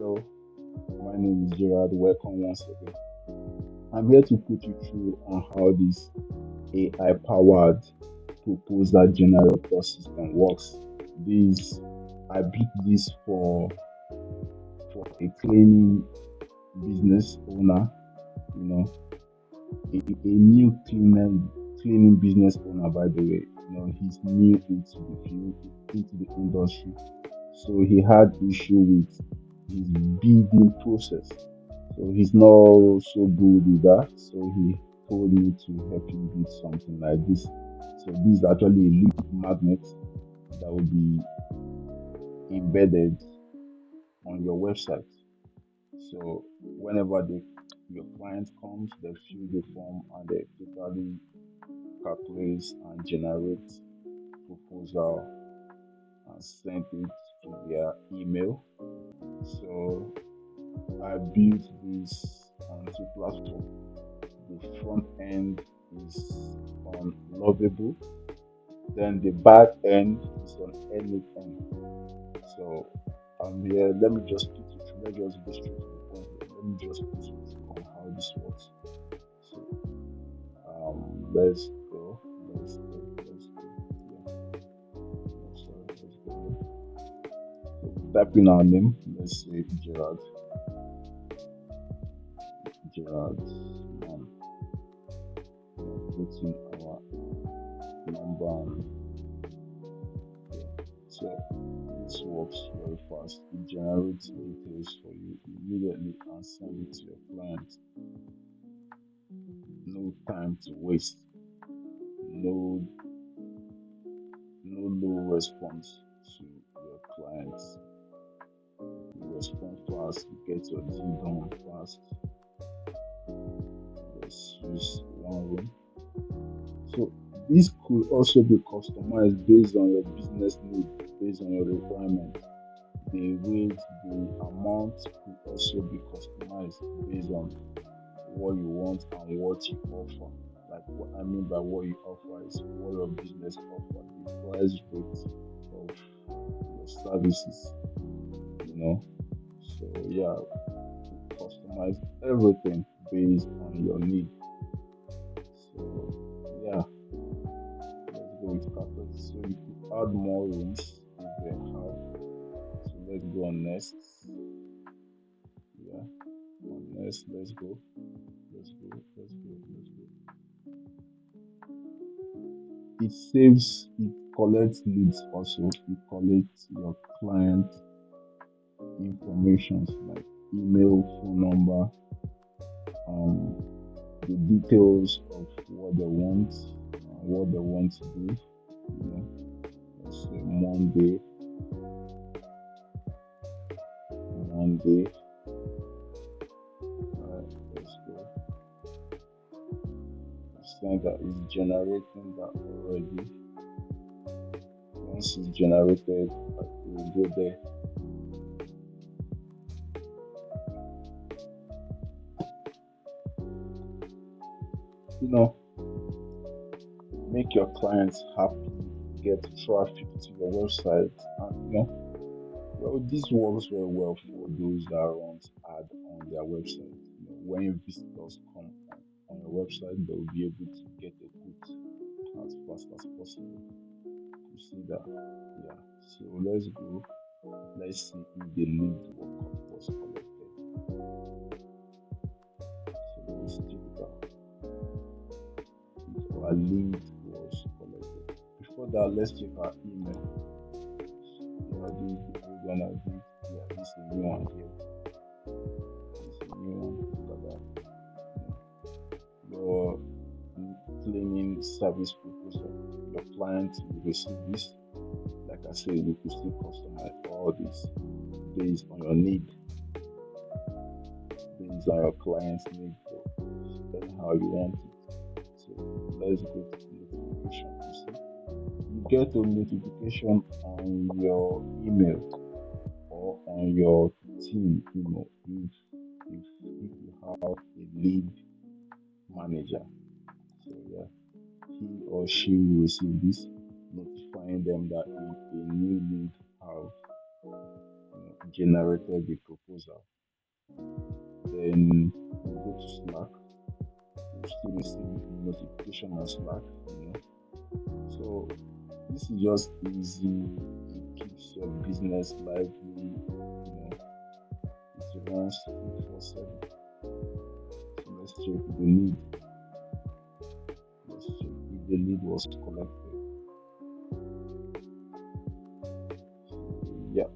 Hello, my name is Gerard. Welcome once again. I'm here to put you through on how this AI powered proposal generator system works. This I built this for a cleaning business owner, you know, a new cleaning business owner by the way. He's new into the field, into the industry. So he had issue with his bidding process. So he's not so good with that. So he told me to help him build something like this. So this is actually a lead magnet that will be embedded on your website. So whenever your client comes, they fill the form and they totally calculate and generate proposal and send it to their email. So I built this on two platforms. The front end is on Lovable, then the back end is on Anything. So I'm here. Let me just put it through. Let's just go straight to the point here. Let me just put you through on how this works. So let's go. Let's go. Let's go. Yeah. No, sorry. Let's go here. So type in our name. Let's say Gerard. Gerard. Um, Put in our number and yeah. So this works very fast. It generates details for you immediately and send it to your client. No time to waste. No low response to your clients. You respond fast, you get your deal done fast. Let's use one room. So this could also be customized based on your business need, based on your requirement. The rate, the amount could also be customized based on what you want and what you offer. Like what I mean by what you offer is what your business offer, the price rate of your services, you know. So yeah, customize everything based on your need. So yeah, let's go with carpet. So you could add more rooms if they have. So let's go on next. Yeah, on next, let's go. Let's go. Let's go. Let's go. It saves, it collects leads also. It collects your client information like email, phone number, um, the details of what they want to do. You know, let's say Monday. Let's go. Center is generating that already. Once it's generated, we'll go there. You know, make your clients happy, get traffic to your website, and well, this works very well for those that want ad on their website. When visitors come on your website, they'll be able to get a quote as fast as possible. You see that? Yeah. So let's go. Let's see if the lead was collected. So let's check it out. If our lead was collected. Before that, let's check our email. Yeah, this is the old one I did. Yeah, this is a new one here. This is a new one. Look at that. Your cleaning service proposal. Your client will receive this. Like I said, you could still customize all this based on your need, based on your client's need, so anyhow you want it. So let's go to notification. You see, you get a notification on your email or on your team email if you have a lead manager. So yeah, he or she will receive this notifying them that a new lead have generated the proposal. Then you go to Slack, you still receive notification on Slack. So this is just easy. It keeps your business lively. It runs 24/7. So let's check the lead. Let's check if the lead was collected. So yeah,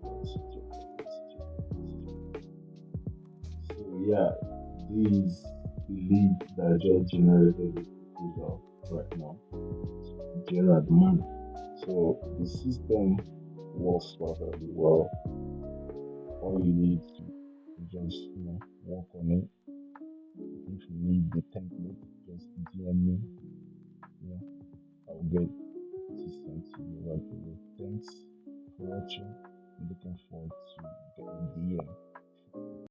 let's check. Let's check. Let's check. So yeah, this the lead that just generated the proposal right now. Gerard Man. So the system works perfectly well. All you need to just work on it. If you need the template, just DM me. You know, I'll get it sent to you right away. Thanks for watching. I'm looking forward to getting DM.